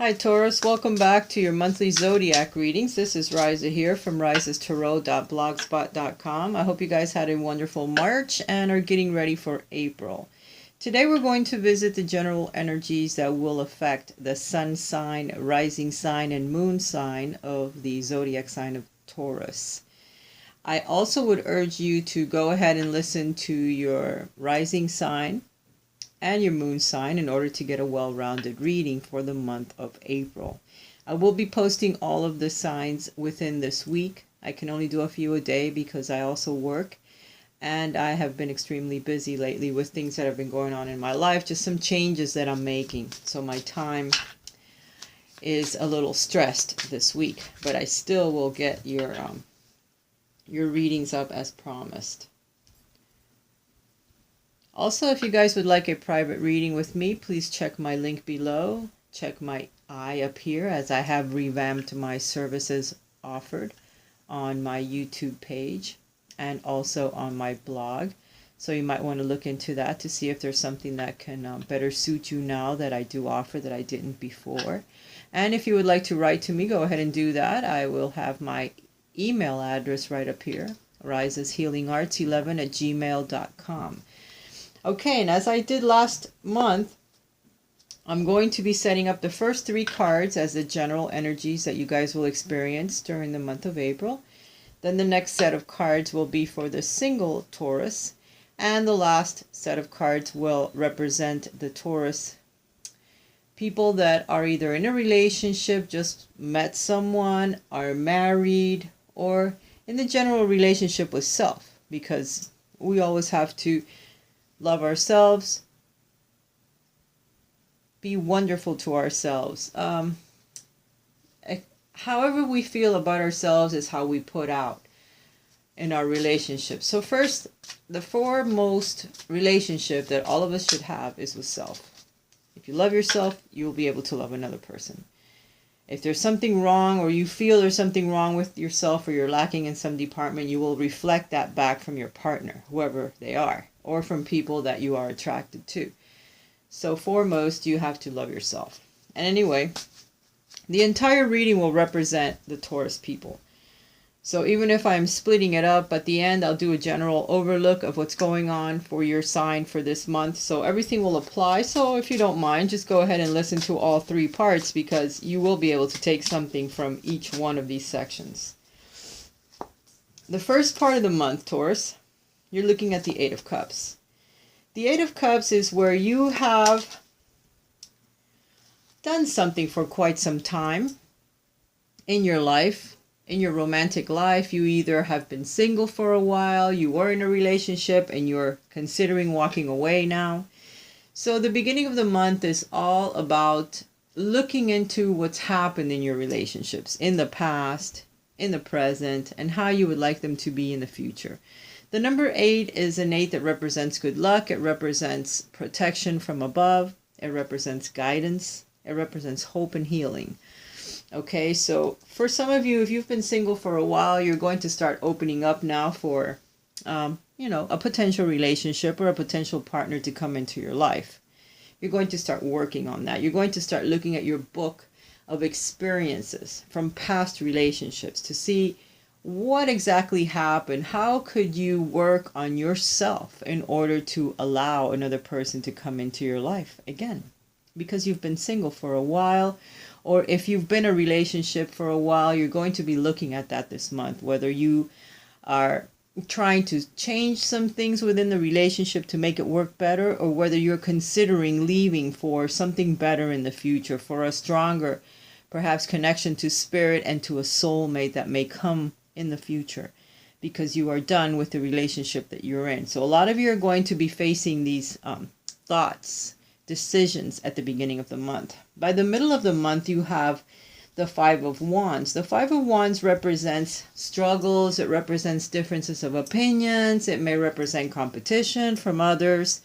Hi Taurus, welcome back to your monthly zodiac readings. This is Raisa here from raisastarot.blogspot.com. I hope you guys had a wonderful March and are getting ready for April. Today we're going to visit the general energies that will affect the sun sign, rising sign, and moon sign of the zodiac sign of Taurus. I also would urge you to go ahead and listen to your rising sign and your moon sign in order to get a well-rounded reading for the month of April. I will be posting all of the signs within this week. I can only do a few a day because I also work, and I have been extremely busy lately with things that have been going on in my life, just some changes that I'm making. So my time is a little stressed this week, but I still will get your readings up as promised. Also, if you guys would like a private reading with me, please check my link below. Check my eye up here, as I have revamped my services offered on my YouTube page and also on my blog. So you might want to look into that to see if there's something that can better suit you now that I do offer that I didn't before. And if you would like to write to me, go ahead and do that. I will have my email address right up here, raisashealingarts11@gmail.com. Okay, and as I did last month, I'm going to be setting up the first 3 cards as the general energies that you guys will experience during the month of April. Then the next set of cards will be for the single Taurus, and the last set of cards will represent the Taurus people that are either in a relationship, just met someone, are married, or in the general relationship with self, because we always have to love ourselves, be wonderful to ourselves. However we feel about ourselves is how we put out in our relationships. So first, the foremost relationship that all of us should have is with self. If you love yourself, you'll be able to love another person. If there's something wrong, or you feel there's something wrong with yourself, or you're lacking in some department, you will reflect that back from your partner, whoever they are, or from people that you are attracted to. So foremost, you have to love yourself. And anyway, the entire reading will represent the Taurus people. So even if I'm splitting it up, at the end I'll do a general overlook of what's going on for your sign for this month. So everything will apply. So if you don't mind, just go ahead and listen to all 3 parts, because you will be able to take something from each one of these sections. The first part of the month, Taurus, you're looking at the 8 of Cups. The 8 of Cups is where you have done something for quite some time in your life. In your romantic life, you either have been single for a while, you were in a relationship, and you're considering walking away now. So the beginning of the month is all about looking into what's happened in your relationships in the past, in the present, and how you would like them to be in the future. The number 8 is an 8 that represents good luck. It represents protection from above. It represents guidance. It represents hope and healing. Okay, so for some of you, if you've been single for a while, you're going to start opening up now for, a potential relationship or a potential partner to come into your life. You're going to start working on that. You're going to start looking at your book of experiences from past relationships to see what exactly happened. How could you work on yourself in order to allow another person to come into your life again? Because you've been single for a while, or if you've been in a relationship for a while, you're going to be looking at that this month, whether you are trying to change some things within the relationship to make it work better, or whether you're considering leaving for something better in the future, for a stronger, perhaps, connection to spirit and to a soulmate that may come in the future, because you are done with the relationship that you're in. So a lot of you are going to be facing these thoughts, decisions at the beginning of the month. By the middle of the month, you have the 5 of Wands. The 5 of Wands represents struggles. It represents differences of opinions. It may represent competition from others.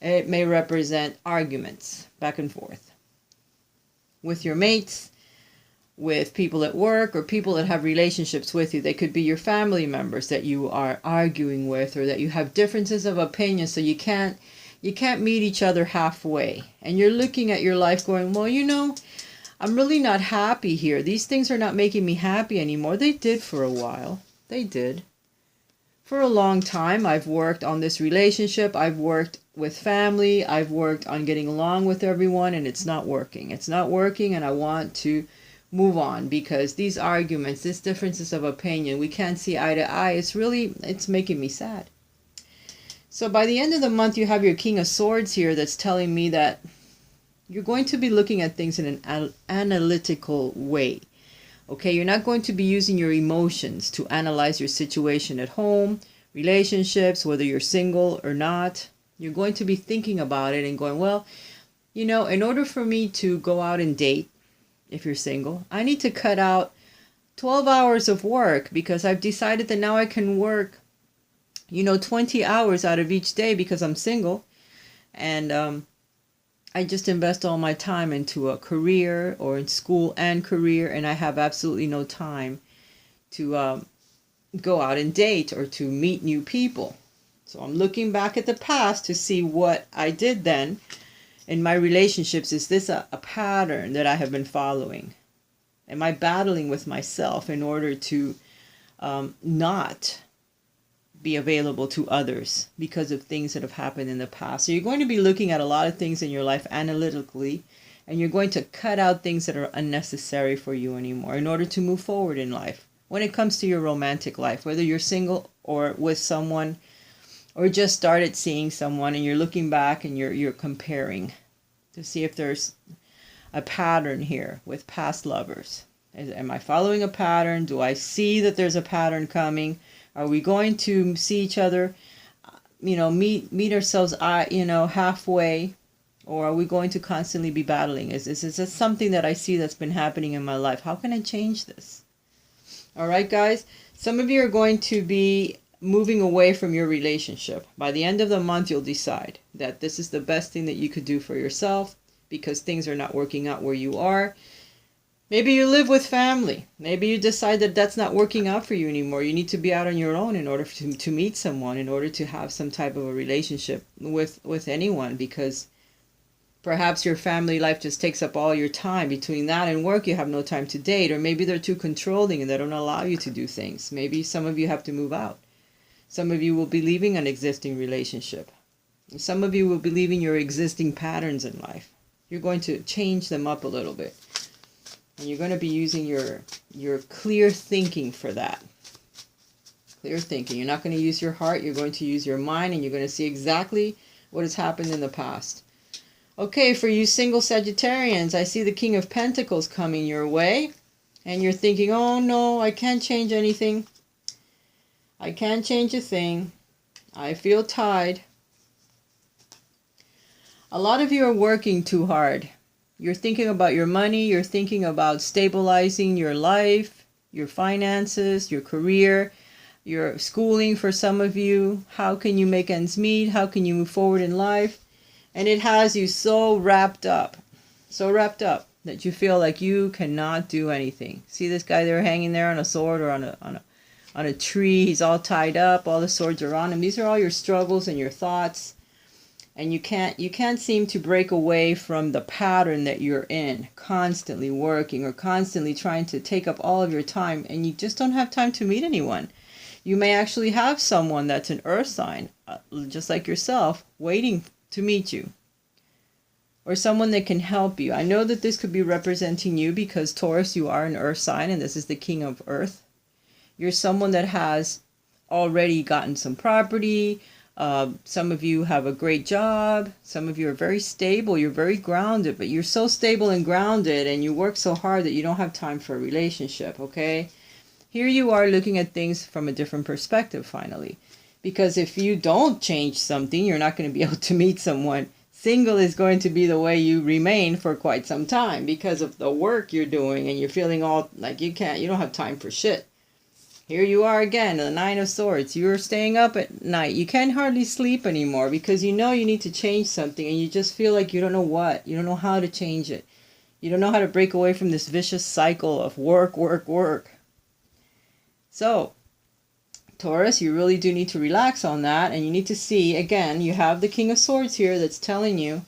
It may represent arguments back and forth with your mates, with people at work, or people that have relationships with you. They could be your family members that you are arguing with, or that you have differences of opinion, so you can't meet each other halfway. And you're looking at your life going, well, I'm really not happy here. These things are not making me happy anymore. They did for a while. They did. For a long time, I've worked on this relationship. I've worked with family. I've worked on getting along with everyone, and it's not working. It's not working, and I want to move on because these arguments, these differences of opinion, we can't see eye to eye. It's making me sad. So by the end of the month, you have your King of Swords here that's telling me that you're going to be looking at things in an analytical way. Okay, you're not going to be using your emotions to analyze your situation at home, relationships, whether you're single or not. You're going to be thinking about it and going, well, in order for me to go out and date, if you're single, I need to cut out 12 hours of work because I've decided that now I can work, 20 hours out of each day because I'm single. And I just invest all my time into a career or in school and career, and I have absolutely no time to go out and date or to meet new people. So I'm looking back at the past to see what I did then in my relationships. Is this a pattern that I have been following? Am I battling with myself in order to not be available to others because of things that have happened in the past? So you're going to be looking at a lot of things in your life analytically, and you're going to cut out things that are unnecessary for you anymore in order to move forward in life. When it comes to your romantic life, whether you're single or with someone or just started seeing someone and you're looking back and you're comparing to see if there's a pattern here with past lovers. Am I following a pattern? Do I see that there's a pattern coming? Are we going to see each other, meet ourselves, halfway? Or are we going to constantly be battling? Is this something that I see that's been happening in my life? How can I change this? All right, guys. Some of you are going to be moving away from your relationship. By the end of the month, you'll decide that this is the best thing that you could do for yourself because things are not working out where you are. Maybe you live with family. Maybe you decide that that's not working out for you anymore. You need to be out on your own in order to meet someone, in order to have some type of a relationship with anyone, because perhaps your family life just takes up all your time. Between that and work, you have no time to date, or maybe they're too controlling and they don't allow you to do things. Maybe some of you have to move out. Some of you will be leaving an existing relationship. Some of you will be leaving your existing patterns in life. You're going to change them up a little bit. And you're going to be using your clear thinking for that. Clear thinking. You're not going to use your heart. You're going to use your mind, and you're going to see exactly what has happened in the past. Okay, for you single Sagittarians, I see the King of Pentacles coming your way. And you're thinking, oh no, I can't change anything. I can't change a thing. I feel tied. A lot of you are working too hard. You're thinking about your money. You're thinking about stabilizing your life, your finances, your career, your schooling for some of you. How can you make ends meet? How can you move forward in life? And it has you so wrapped up that you feel like you cannot do anything. See this guy there hanging there on a sword or on a tree. He's all tied up. All the swords are on him. These are all your struggles and your thoughts. And you can't seem to break away from the pattern that you're in, constantly working or constantly trying to take up all of your time, and you just don't have time to meet anyone. You may actually have someone that's an earth sign, just like yourself, waiting to meet you. Or someone that can help you. I know that this could be representing you because Taurus, you are an earth sign, and this is the king of earth. You're someone that has already gotten some property. Some of you have a great job. Some of you are very stable. You're very grounded, but you're so stable and grounded and you work so hard that you don't have time for a relationship, okay? Here you are looking at things from a different perspective finally. Because if you don't change something, you're not going to be able to meet someone. Single is going to be the way you remain for quite some time because of the work you're doing and you're feeling all like you don't have time for shit. Here you are again, the Nine of Swords. You're staying up at night. You can't hardly sleep anymore because you know you need to change something and you just feel like you don't know what. You don't know how to change it. You don't know how to break away from this vicious cycle of work, work, work. So, Taurus, you really do need to relax on that, and you need to see, again, you have the King of Swords here that's telling you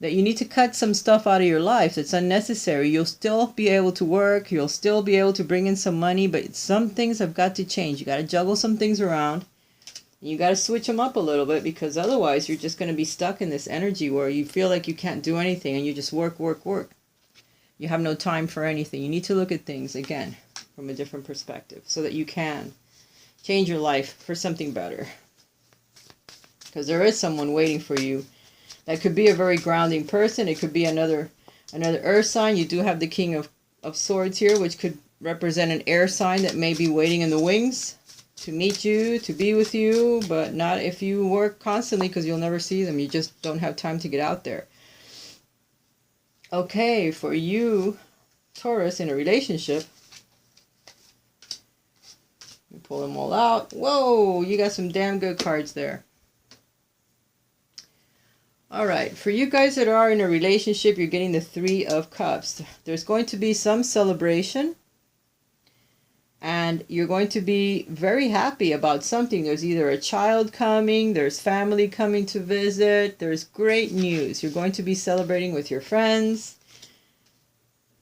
that you need to cut some stuff out of your life that's unnecessary. You'll still be able to work. You'll still be able to bring in some money, but some things have got to change. You got to juggle some things around. You got to switch them up a little bit, because otherwise you're just going to be stuck in this energy where you feel like you can't do anything and you just work, work, work. You have no time for anything. You need to look at things, again, from a different perspective so that you can change your life for something better. Because there is someone waiting for you. That could be a very grounding person. It could be another earth sign. You do have the King of Swords here, which could represent an air sign that may be waiting in the wings to meet you, to be with you, but not if you work constantly, because you'll never see them. You just don't have time to get out there. Okay, for you, Taurus, in a relationship, you pull them all out. Whoa, you got some damn good cards there. All right, for you guys that are in a relationship, you're getting the Three of Cups. There's going to be some celebration, and you're going to be very happy about something. There's either a child coming, there's family coming to visit, there's great news. You're going to be celebrating with your friends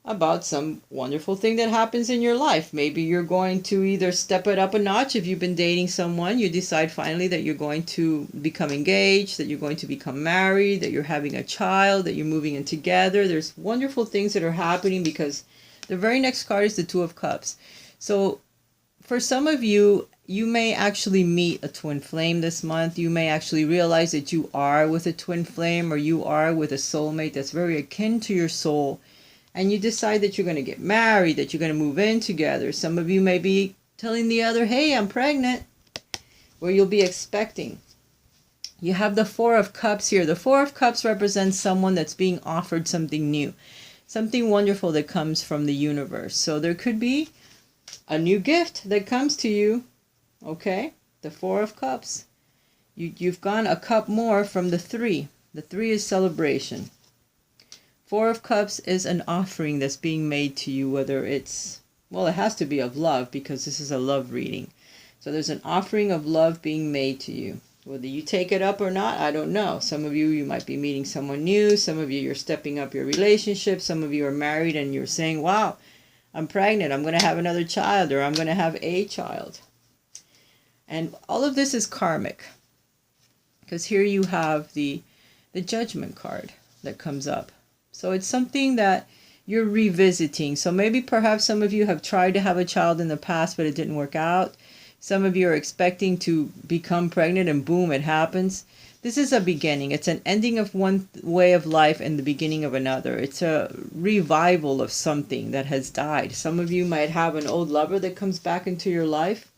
about some wonderful thing that happens in your life. Maybe you're going to either step it up a notch. If you've been dating someone, you decide finally that you're going to become engaged, that you're going to become married, that you're having a child, that you're moving in together. There's wonderful things that are happening, because the very next card is the Two of Cups. So for some of you, you may actually meet a twin flame this month. You may actually realize that you are with a twin flame, or you are with a soulmate that's very akin to your soul. And you decide that you're going to get married, that you're going to move in together. Some of you may be telling the other, hey, I'm pregnant, where you'll be expecting. You have the Four of Cups here. The Four of Cups represents someone that's being offered something new, something wonderful that comes from the universe. So there could be a new gift that comes to you. Okay, the Four of Cups. You've gone a cup more from the Three. The Three is celebration. Four of Cups is an offering that's being made to you, whether it's, well, it has to be of love, because this is a love reading. So there's an offering of love being made to you. Whether you take it up or not, I don't know. Some of you might be meeting someone new. Some of you, you're stepping up your relationship. Some of you are married and you're saying, wow, I'm pregnant. I'm going to have another child, or I'm going to have a child. And all of this is karmic, because here you have the Judgment card that comes up. So it's something that you're revisiting. So maybe perhaps some of you have tried to have a child in the past, but it didn't work out. Some of you are expecting to become pregnant, and boom, it happens. This is a beginning. It's an ending of one way of life and the beginning of another. It's a revival of something that has died. Some of you might have an old lover that comes back into your life.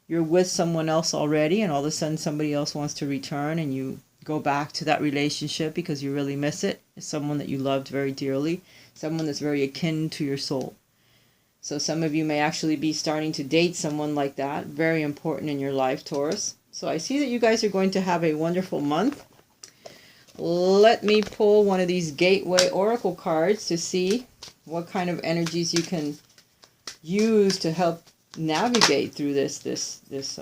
You're with someone else already, and all of a sudden somebody else wants to return, and you go back to that relationship because you really miss it. It's someone that you loved very dearly, someone that's very akin to your soul. So some of you may actually be starting to date someone like that. Very important in your life, Taurus. So I see that you guys are going to have a wonderful month. Let me pull one of these Gateway Oracle cards to see what kind of energies you can use to help navigate through this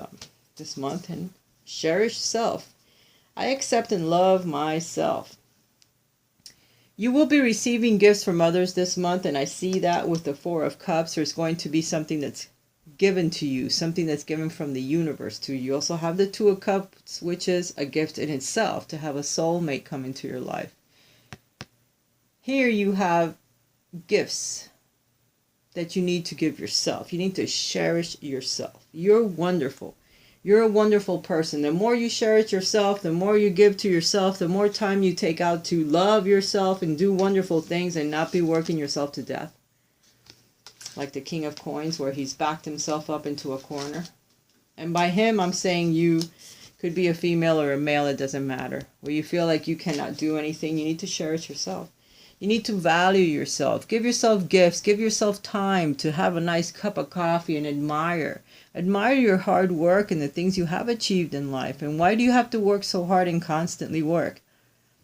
month. And cherish self. I accept and love myself. You will be receiving gifts from others this month, and I see that with the Four of Cups. There's going to be something that's given to you, something that's given from the universe to you. You also have the Two of Cups, which is a gift in itself, to have a soulmate come into your life. Here you have gifts that you need to give yourself. You need to cherish yourself. You're wonderful. You're a wonderful person. The more you cherish yourself, the more you give to yourself, the more time you take out to love yourself and do wonderful things and not be working yourself to death. Like the King of Coins, where he's backed himself up into a corner. And by him, I'm saying you could be a female or a male, it doesn't matter. Where you feel like you cannot do anything, you need to cherish yourself. You need to value yourself. Give yourself gifts. Give yourself time to have a nice cup of coffee and admire. Admire your hard work and the things you have achieved in life. And why do you have to work so hard and constantly work?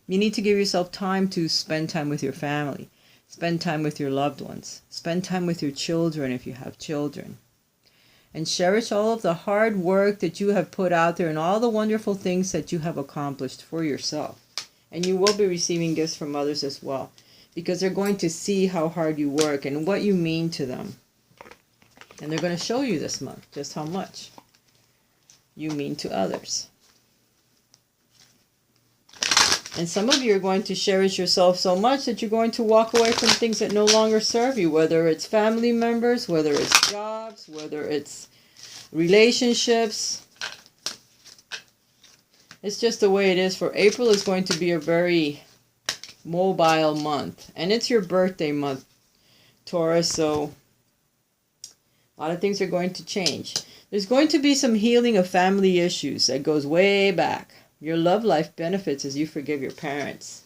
You need to give yourself time to spend time with your family. Spend time with your loved ones. Spend time with your children if you have children. And cherish all of the hard work that you have put out there and all the wonderful things that you have accomplished for yourself. And you will be receiving gifts from others as well, because they're going to see how hard you work and what you mean to them. And they're going to show you this month just how much you mean to others. And some of you are going to cherish yourself so much that you're going to walk away from things that no longer serve you, whether it's family members, whether it's jobs, whether it's relationships. It's just the way it is. For April is going to be a very mobile month. And it's your birthday month, Taurus, so a lot of things are going to change. There's going to be some healing of family issues that goes way back. Your love life benefits as you forgive your parents.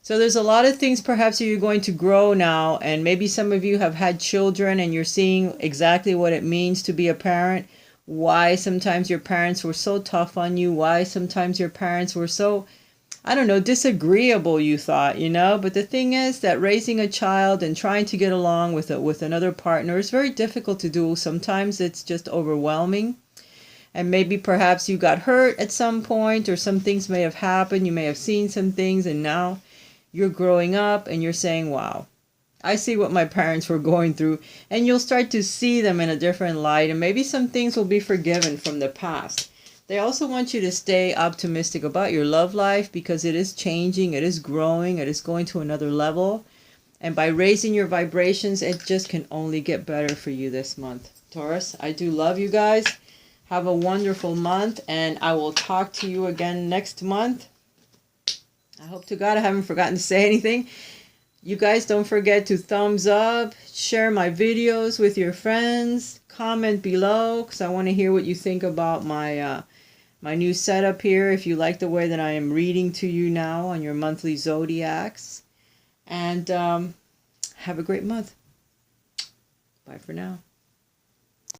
So there's a lot of things perhaps you're going to grow now, and maybe some of you have had children and you're seeing exactly what it means to be a parent. Why sometimes your parents were so tough on you. Why sometimes your parents were so, I don't know, disagreeable, you thought, you know. But the thing is that raising a child and trying to get along with another partner is very difficult to do. Sometimes it's just overwhelming. And maybe perhaps you got hurt at some point, or some things may have happened. You may have seen some things, and now you're growing up and you're saying, wow, I see what my parents were going through. And you'll start to see them in a different light, and maybe some things will be forgiven from the past. They also want you to stay optimistic about your love life, because it is changing, it is growing, it is going to another level. And by raising your vibrations, it just can only get better for you this month. Taurus, I do love you guys. Have a wonderful month, and I will talk to you again next month. I hope to God I haven't forgotten to say anything. You guys don't forget to thumbs up, share my videos with your friends, comment below, because I want to hear what you think about my my new setup here, if you like the way that I am reading to you now on your monthly zodiacs. And have a great month. Bye for now.